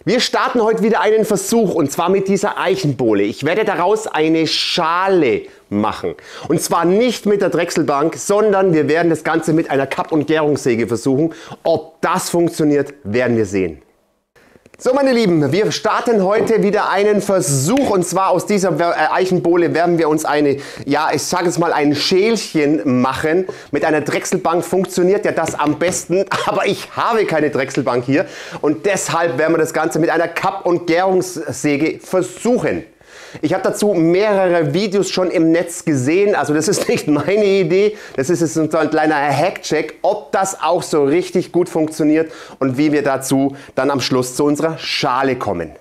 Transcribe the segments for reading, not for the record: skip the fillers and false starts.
Wir starten heute wieder einen Versuch und zwar mit dieser Eichenbohle. Ich werde daraus eine Schale machen. Und zwar nicht mit der Drechselbank, sondern wir werden das Ganze mit einer Kapp- und Gärungssäge versuchen. Ob das funktioniert, werden wir sehen. So meine Lieben, wir starten heute wieder einen Versuch und zwar aus dieser Eichenbohle werden wir uns eine, ja ich sage es mal ein Schälchen machen. Mit einer Drechselbank funktioniert ja das am besten, aber ich habe keine Drechselbank hier und deshalb werden wir das Ganze mit einer Kapp- und Gärungssäge versuchen. Ich habe dazu mehrere Videos schon im Netz gesehen, also das ist nicht meine Idee, das ist jetzt ein kleiner Hackcheck, ob das auch so richtig gut funktioniert und wie wir dazu dann am Schluss zu unserer Schale kommen.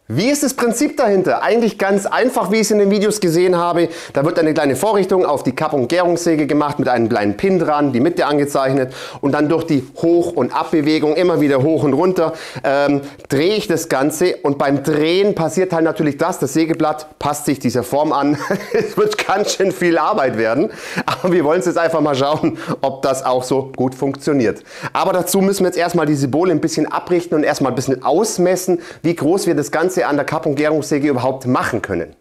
Wie ist das Prinzip dahinter? Eigentlich ganz einfach, wie ich es in den Videos gesehen habe. Da wird eine kleine Vorrichtung auf die Kapp- und Gärungssäge gemacht mit einem kleinen Pin dran, die Mitte angezeichnet und dann durch die Hoch- und Abbewegung immer wieder hoch und runter drehe ich das Ganze und beim Drehen passiert halt natürlich das Sägeblatt passt sich dieser Form an. Es wird ganz schön viel Arbeit werden, aber wir wollen es jetzt einfach mal schauen, ob das auch so gut funktioniert. Aber dazu müssen wir jetzt erstmal diese Bohle ein bisschen abrichten und erstmal ein bisschen ausmessen, wie groß wir das Ganze an der Kapp- und Gärungssäge überhaupt machen können.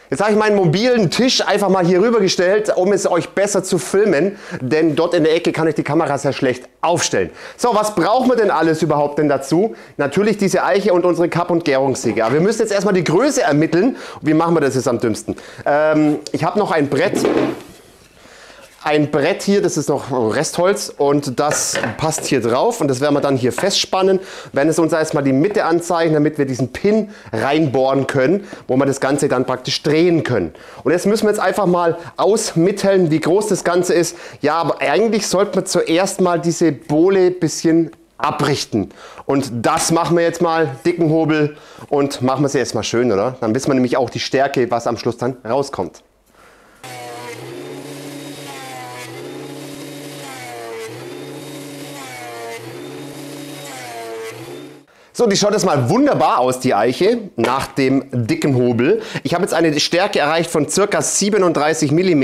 Jetzt habe ich meinen mobilen Tisch einfach mal hier rüber gestellt, um es euch besser zu filmen, denn dort in der Ecke kann ich die Kamera sehr schlecht aufstellen. So, was brauchen wir denn alles überhaupt denn dazu? Natürlich diese Eiche und unsere Kapp- und Gärungssäge. Aber wir müssen jetzt erstmal die Größe ermitteln. Wie machen wir das jetzt am dümmsten? Ich habe noch ein Brett. Ein Brett hier, das ist noch Restholz und das passt hier drauf und das werden wir dann hier festspannen. Wir werden es uns erstmal die Mitte anzeigen, damit wir diesen Pin reinbohren können, wo wir das Ganze dann praktisch drehen können. Und jetzt müssen wir jetzt einfach mal ausmitteln, wie groß das Ganze ist. Ja, aber eigentlich sollte man zuerst mal diese Bohle ein bisschen abrichten. Und das machen wir jetzt mal, dicken Hobel und machen wir sie erstmal schön, oder? Dann wissen wir nämlich auch die Stärke, was am Schluss dann rauskommt. So, die schaut jetzt mal wunderbar aus, die Eiche, nach dem dicken Hobel. Ich habe jetzt eine Stärke erreicht von ca. 37 mm.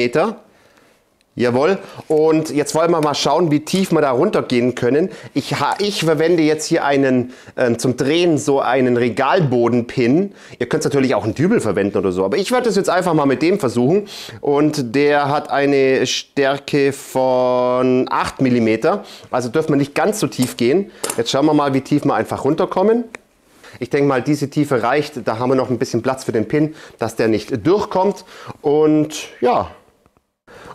Jawohl. Und jetzt wollen wir mal schauen, wie tief wir da runtergehen können. Ich verwende jetzt hier einen zum Drehen so einen Regalbodenpin. Ihr könnt natürlich auch einen Dübel verwenden oder so. Aber ich werde das jetzt einfach mal mit dem versuchen. Und der hat eine Stärke von 8 mm. Also dürfen wir nicht ganz so tief gehen. Jetzt schauen wir mal, wie tief wir einfach runterkommen. Ich denke mal, diese Tiefe reicht. Da haben wir noch ein bisschen Platz für den Pin, dass der nicht durchkommt. Und ja.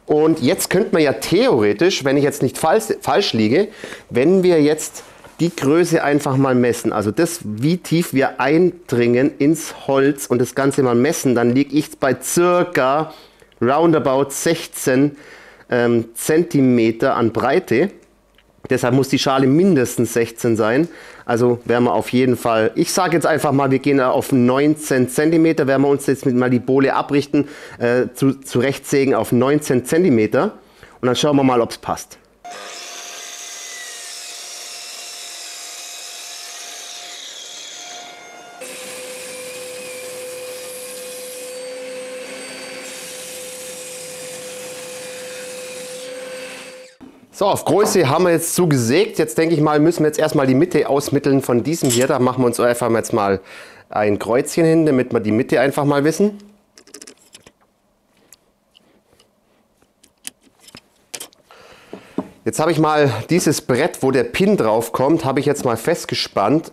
Und jetzt könnte man ja theoretisch, wenn ich jetzt nicht falsch liege, wenn wir jetzt die Größe einfach mal messen, also das, wie tief wir eindringen ins Holz und das Ganze mal messen, dann liege ich bei circa roundabout 16 Zentimeter an Breite. Deshalb muss die Schale mindestens 16 sein. Also werden wir auf jeden Fall, ich sage jetzt einfach mal, wir gehen auf 19 cm, werden wir uns jetzt mal die Bohle abrichten, zurechtsägen auf 19 cm und dann schauen wir mal, ob es passt. So, auf Größe haben wir jetzt zugesägt. Jetzt denke ich mal, müssen wir jetzt erstmal die Mitte ausmitteln von diesem hier. Da machen wir uns einfach jetzt mal ein Kreuzchen hin, damit wir die Mitte einfach mal wissen. Jetzt habe ich mal dieses Brett, wo der Pin drauf kommt, habe ich jetzt mal festgespannt.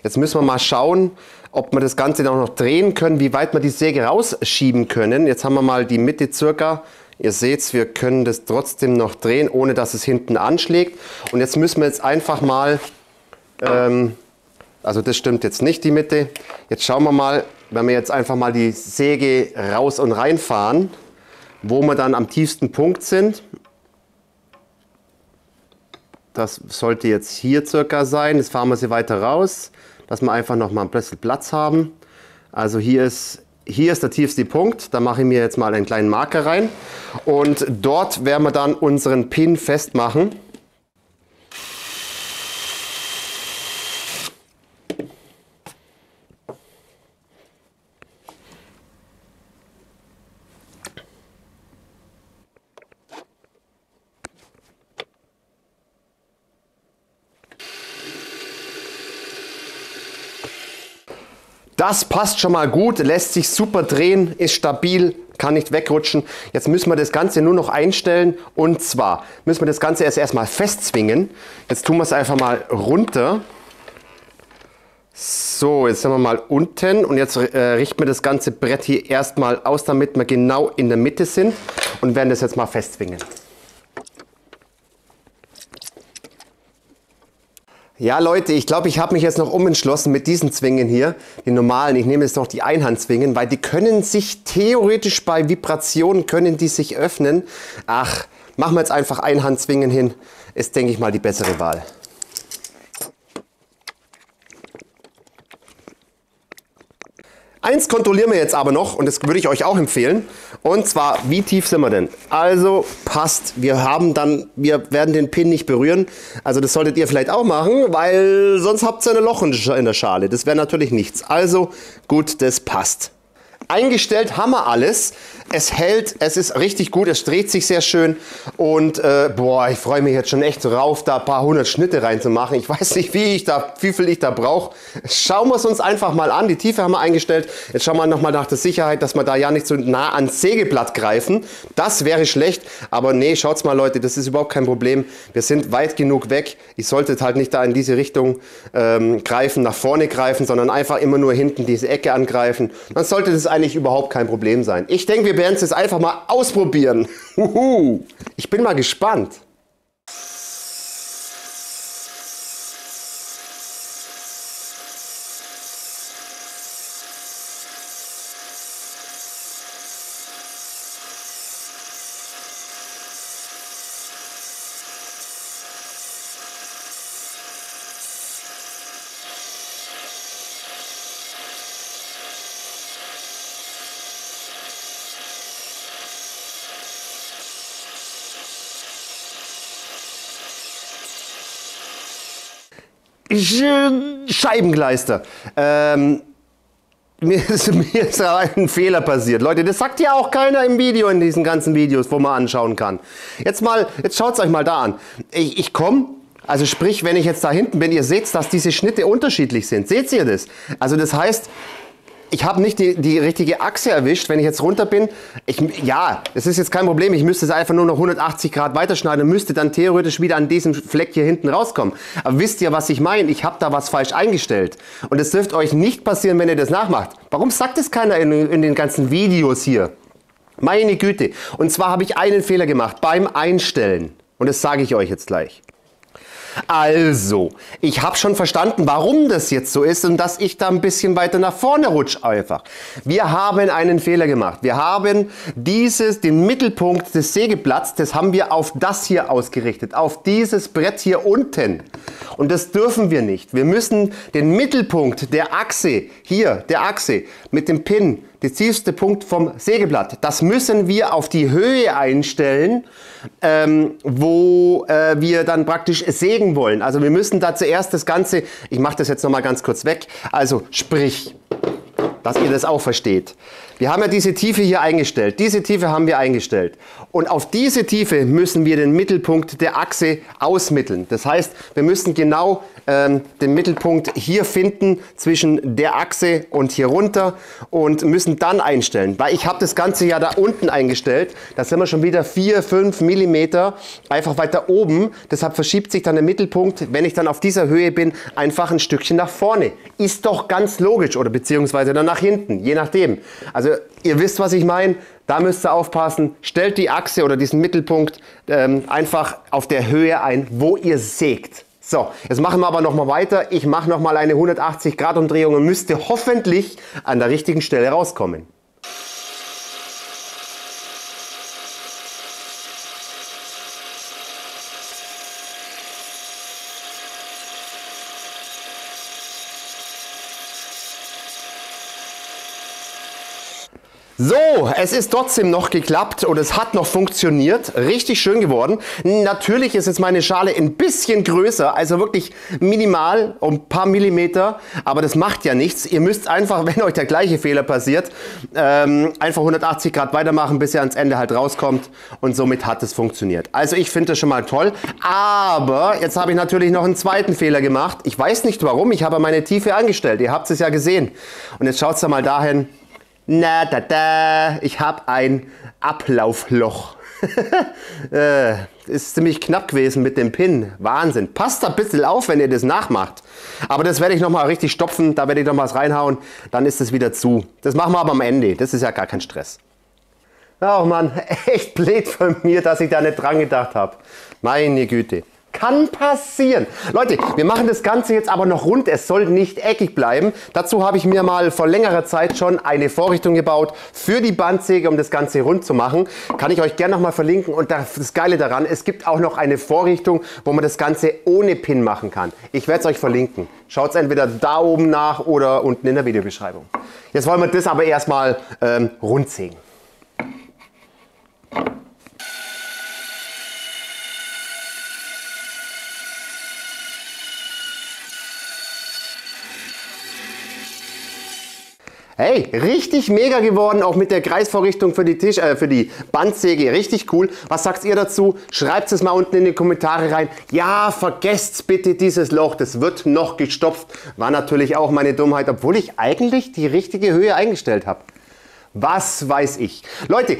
Jetzt müssen wir mal schauen, ob wir das Ganze auch noch drehen können, wie weit wir die Säge rausschieben können. Jetzt haben wir mal die Mitte circa. Ihr seht, wir können das trotzdem noch drehen, ohne dass es hinten anschlägt. Und jetzt müssen wir jetzt einfach mal, also das stimmt jetzt nicht, die Mitte. Jetzt schauen wir mal, wenn wir jetzt einfach mal die Säge raus und reinfahren, wo wir dann am tiefsten Punkt sind. Das sollte jetzt hier circa sein. Jetzt fahren wir sie weiter raus, dass wir einfach noch mal ein bisschen Platz haben. Also hier ist der tiefste Punkt, da mache ich mir jetzt mal einen kleinen Marker rein und dort werden wir dann unseren Pin festmachen. Das passt schon mal gut, lässt sich super drehen, ist stabil, kann nicht wegrutschen. Jetzt müssen wir das Ganze nur noch einstellen und zwar müssen wir das Ganze erstmal festzwingen. Jetzt tun wir es einfach mal runter. So, jetzt sind wir mal unten und jetzt richten wir das ganze Brett hier erstmal aus, damit wir genau in der Mitte sind und werden das jetzt mal festzwingen. Ja Leute, ich glaube, ich habe mich jetzt noch umentschlossen mit diesen Zwingen hier, die normalen. Ich nehme jetzt noch die Einhandzwingen, weil die können sich theoretisch bei Vibrationen können die sich öffnen. Ach, machen wir jetzt einfach Einhandzwingen hin, ist denke ich mal die bessere Wahl. Eins kontrollieren wir jetzt aber noch und das würde ich euch auch empfehlen. Und zwar, wie tief sind wir denn? Also passt, wir werden den Pin nicht berühren. Also das solltet ihr vielleicht auch machen, weil sonst habt ihr ein Loch in der Schale. Das wäre natürlich nichts. Also gut, das passt. Eingestellt haben wir alles. Es hält, es ist richtig gut, es dreht sich sehr schön und boah, ich freue mich jetzt schon echt drauf, da ein paar hundert Schnitte reinzumachen. Ich weiß nicht, wie viel ich da brauche. Schauen wir es uns einfach mal an. Die Tiefe haben wir eingestellt. Jetzt schauen wir nochmal nach der Sicherheit, dass wir da ja nicht so nah ans Sägeblatt greifen. Das wäre schlecht, aber nee, schaut's mal Leute, das ist überhaupt kein Problem. Wir sind weit genug weg. Ich sollte halt nicht da in diese Richtung greifen, nach vorne greifen, sondern einfach immer nur hinten diese Ecke angreifen. Dann sollte das eigentlich überhaupt kein Problem sein. Ich denke, wir werden es jetzt einfach mal ausprobieren. Ich bin mal gespannt. Scheibengleister. Mir ist ein Fehler passiert. Leute, das sagt ja auch keiner im Video, in diesen ganzen Videos, wo man anschauen kann. Jetzt schaut es euch mal da an. Ich komme, also sprich, wenn ich jetzt da hinten bin, ihr seht, dass diese Schnitte unterschiedlich sind. Seht ihr das? Also das heißt, ich habe nicht die richtige Achse erwischt, wenn ich jetzt runter bin. Ja, das ist jetzt kein Problem. Ich müsste es einfach nur noch 180 Grad weiterschneiden und müsste dann theoretisch wieder an diesem Fleck hier hinten rauskommen. Aber wisst ihr, was ich meine? Ich habe da was falsch eingestellt. Und es dürfte euch nicht passieren, wenn ihr das nachmacht. Warum sagt es keiner in den ganzen Videos hier? Meine Güte. Und zwar habe ich einen Fehler gemacht beim Einstellen. Und das sage ich euch jetzt gleich. Also, ich habe schon verstanden, warum das jetzt so ist und dass ich da ein bisschen weiter nach vorne rutsche einfach. Wir haben einen Fehler gemacht. Wir haben den Mittelpunkt des Sägeblatts, das haben wir auf das hier ausgerichtet, auf dieses Brett hier unten. Und das dürfen wir nicht. Wir müssen den Mittelpunkt der Achse, hier, der Achse mit dem Pin, der tiefste Punkt vom Sägeblatt, das müssen wir auf die Höhe einstellen, wo wir dann praktisch sägen wollen. Also wir müssen da zuerst das Ganze, ich mache das jetzt nochmal ganz kurz weg, also sprich, dass ihr das auch versteht. Wir haben ja diese Tiefe hier eingestellt. Diese Tiefe haben wir eingestellt. Und auf diese Tiefe müssen wir den Mittelpunkt der Achse ausmitteln. Das heißt, wir müssen genau den Mittelpunkt hier finden zwischen der Achse und hier runter und müssen dann einstellen. Weil ich habe das Ganze ja da unten eingestellt. Da sind wir schon wieder 4-5 mm einfach weiter oben. Deshalb verschiebt sich dann der Mittelpunkt, wenn ich dann auf dieser Höhe bin, einfach ein Stückchen nach vorne. Ist doch ganz logisch oder beziehungsweise dann nach hinten, je nachdem. Also ihr wisst, was ich meine. Da müsst ihr aufpassen. Stellt die Achse oder diesen Mittelpunkt einfach auf der Höhe ein, wo ihr sägt. So, jetzt machen wir aber noch mal weiter. Ich mache noch mal eine 180 Grad Umdrehung und müsste hoffentlich an der richtigen Stelle rauskommen. So, es ist trotzdem noch geklappt und es hat noch funktioniert. Richtig schön geworden. Natürlich ist jetzt meine Schale ein bisschen größer, also wirklich minimal, um ein paar Millimeter. Aber das macht ja nichts. Ihr müsst einfach, wenn euch der gleiche Fehler passiert, einfach 180 Grad weitermachen, bis ihr ans Ende halt rauskommt. Und somit hat es funktioniert. Also ich finde das schon mal toll. Aber jetzt habe ich natürlich noch einen zweiten Fehler gemacht. Ich weiß nicht warum, ich habe meine Tiefe eingestellt. Ihr habt es ja gesehen. Und jetzt schaut es da mal dahin. Na da da, ich habe ein Ablaufloch. Ist ziemlich knapp gewesen mit dem Pin. Wahnsinn. Passt ein bisschen auf, wenn ihr das nachmacht. Aber das werde ich nochmal richtig stopfen. Da werde ich noch was reinhauen. Dann ist es wieder zu. Das machen wir aber am Ende. Das ist ja gar kein Stress. Oh Mann, echt blöd von mir, dass ich da nicht dran gedacht habe. Meine Güte. Kann passieren. Leute, wir machen das Ganze jetzt aber noch rund. Es soll nicht eckig bleiben. Dazu habe ich mir mal vor längerer Zeit schon eine Vorrichtung gebaut für die Bandsäge, um das Ganze rund zu machen. Kann ich euch gerne noch mal verlinken. Und das Geile daran, es gibt auch noch eine Vorrichtung, wo man das Ganze ohne Pin machen kann. Ich werde es euch verlinken. Schaut es entweder da oben nach oder unten in der Videobeschreibung. Jetzt wollen wir das aber erstmal rund sägen. Hey, richtig mega geworden, auch mit der Kreisvorrichtung für die Bandsäge, richtig cool. Was sagt ihr dazu? Schreibt es mal unten in die Kommentare rein. Ja, vergesst bitte dieses Loch, das wird noch gestopft. War natürlich auch meine Dummheit, obwohl ich eigentlich die richtige Höhe eingestellt habe. Was weiß ich. Leute,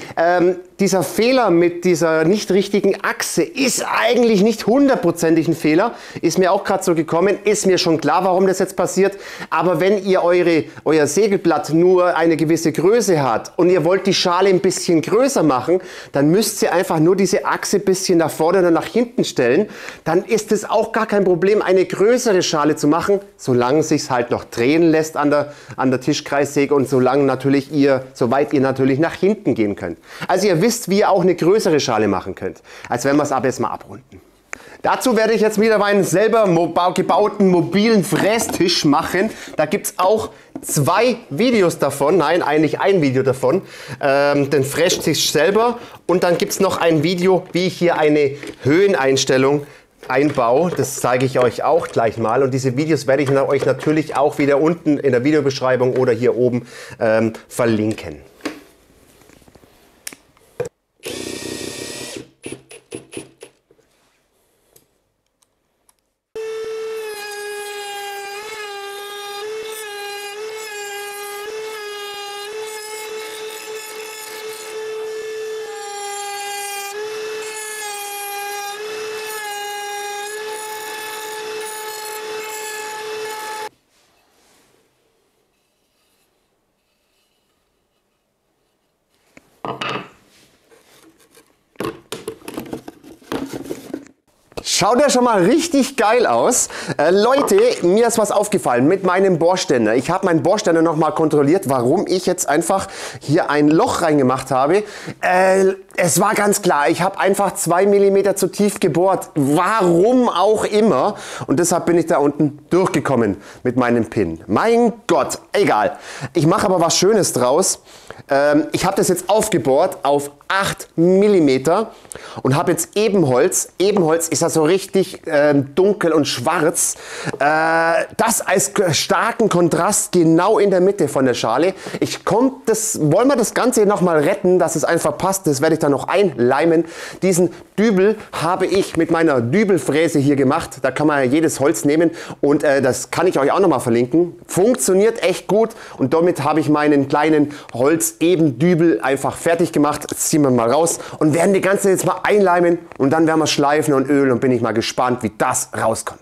dieser Fehler mit dieser nicht richtigen Achse ist eigentlich nicht hundertprozentig ein Fehler. Ist mir auch gerade so gekommen. Ist mir schon klar, warum das jetzt passiert. Aber wenn ihr euer Sägeblatt nur eine gewisse Größe hat und ihr wollt die Schale ein bisschen größer machen, dann müsst ihr einfach nur diese Achse ein bisschen nach vorne oder nach hinten stellen. Dann ist es auch gar kein Problem, eine größere Schale zu machen, solange es sich halt noch drehen lässt an der Tischkreissäge und soweit ihr natürlich nach hinten gehen könnt. Also ihr wisst, wie ihr auch eine größere Schale machen könnt, als wenn wir es aber jetzt mal abrunden. Dazu werde ich jetzt wieder meinen selber gebauten mobilen Frästisch machen. Da gibt es auch 2 Videos davon, nein, eigentlich ein Video davon, den Frästisch selber. Und dann gibt es noch ein Video, wie ich hier eine Höheneinstellung einbaue. Das zeige ich euch auch gleich mal. Und diese Videos werde ich euch natürlich auch wieder unten in der Videobeschreibung oder hier oben verlinken. Schaut ja schon mal richtig geil aus. Leute, mir ist was aufgefallen mit meinem Bohrständer. Ich habe meinen Bohrständer noch mal kontrolliert, warum ich jetzt einfach hier ein Loch reingemacht habe. Es war ganz klar, ich habe einfach 2 mm zu tief gebohrt. Warum auch immer. Und deshalb bin ich da unten durchgekommen mit meinem Pin. Mein Gott, egal. Ich mache aber was Schönes draus. Ich habe das jetzt aufgebohrt auf 8 mm und habe jetzt Ebenholz. Ebenholz ist ja so richtig dunkel und schwarz. Das als starken Kontrast genau in der Mitte von der Schale. Wollen wir das Ganze noch mal retten, dass es einfach passt. Das werde ich dann noch einleimen. Diesen Dübel habe ich mit meiner Dübelfräse hier gemacht. Da kann man ja jedes Holz nehmen und das kann ich euch auch noch mal verlinken. Funktioniert echt gut und damit habe ich meinen kleinen Holzebendübel einfach fertig gemacht. Jetzt ziehen wir mal raus und werden die ganze jetzt mal einleimen und dann werden wir schleifen und ölen und bin ich mal gespannt, wie das rauskommt.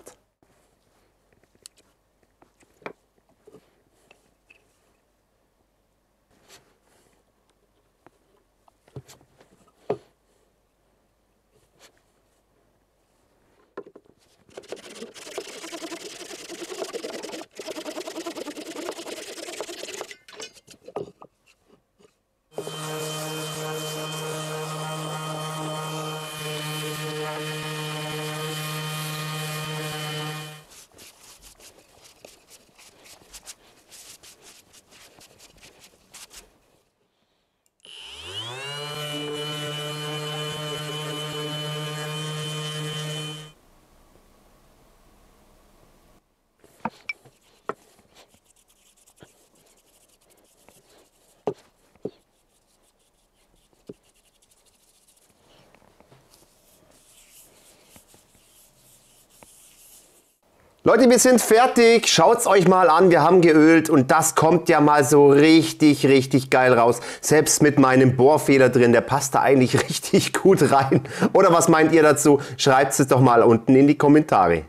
Leute, wir sind fertig. Schaut's euch mal an. Wir haben geölt und das kommt ja mal so richtig, richtig geil raus. Selbst mit meinem Bohrfehler drin, der passt da eigentlich richtig gut rein. Oder was meint ihr dazu? Schreibt es doch mal unten in die Kommentare.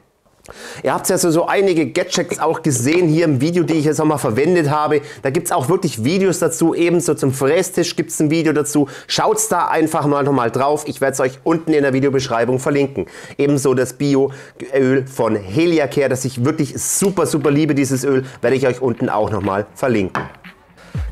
Ihr habt ja so einige Gadgets auch gesehen hier im Video, die ich jetzt auch mal verwendet habe. Da gibt es auch wirklich Videos dazu, ebenso zum Frästisch gibt es ein Video dazu. Schaut's da einfach mal nochmal drauf. Ich werde es euch unten in der Videobeschreibung verlinken. Ebenso das Bio-Öl von Heliacare, das ich wirklich super, super liebe, dieses Öl, werde ich euch unten auch nochmal verlinken.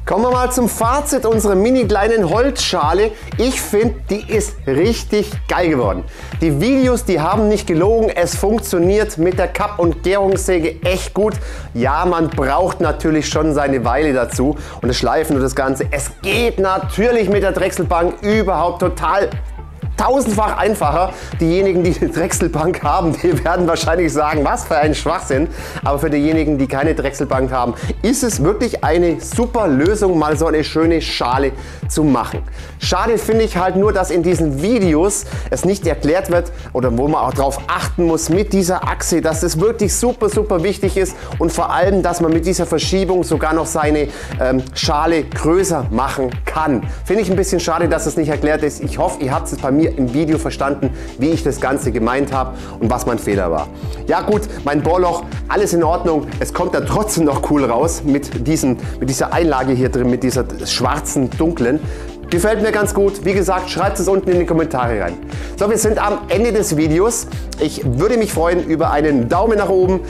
Kommen wir mal zum Fazit unserer mini kleinen Holzschale. Ich finde, die ist richtig geil geworden. Die Videos, die haben nicht gelogen. Es funktioniert mit der Kapp- und Gärungssäge echt gut. Ja, man braucht natürlich schon seine Weile dazu und das Schleifen und das Ganze. Es geht natürlich mit der Drechselbank überhaupt total tausendfach einfacher. Diejenigen, die eine Drechselbank haben, die werden wahrscheinlich sagen, was für ein Schwachsinn. Aber für diejenigen, die keine Drechselbank haben, ist es wirklich eine super Lösung, mal so eine schöne Schale zu machen. Schade finde ich halt nur, dass in diesen Videos es nicht erklärt wird oder wo man auch darauf achten muss mit dieser Achse, dass es wirklich super, super wichtig ist und vor allem, dass man mit dieser Verschiebung sogar noch seine Schale größer machen kann. Finde ich ein bisschen schade, dass es nicht erklärt ist. Ich hoffe, ihr habt es bei mir im Video verstanden, wie ich das Ganze gemeint habe und was mein Fehler war. Ja gut, mein Bohrloch, alles in Ordnung. Es kommt da trotzdem noch cool raus mit dieser Einlage hier drin, mit dieser schwarzen, dunklen. Gefällt mir ganz gut. Wie gesagt, schreibt es unten in die Kommentare rein. So, wir sind am Ende des Videos. Ich würde mich freuen über einen Daumen nach oben.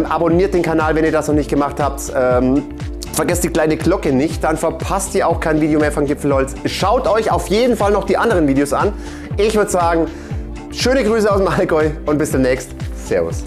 Abonniert den Kanal, wenn ihr das noch nicht gemacht habt. Vergesst die kleine Glocke nicht, dann verpasst ihr auch kein Video mehr von Gipfelholz. Schaut euch auf jeden Fall noch die anderen Videos an. Ich würde sagen, schöne Grüße aus dem Allgäu und bis demnächst. Servus.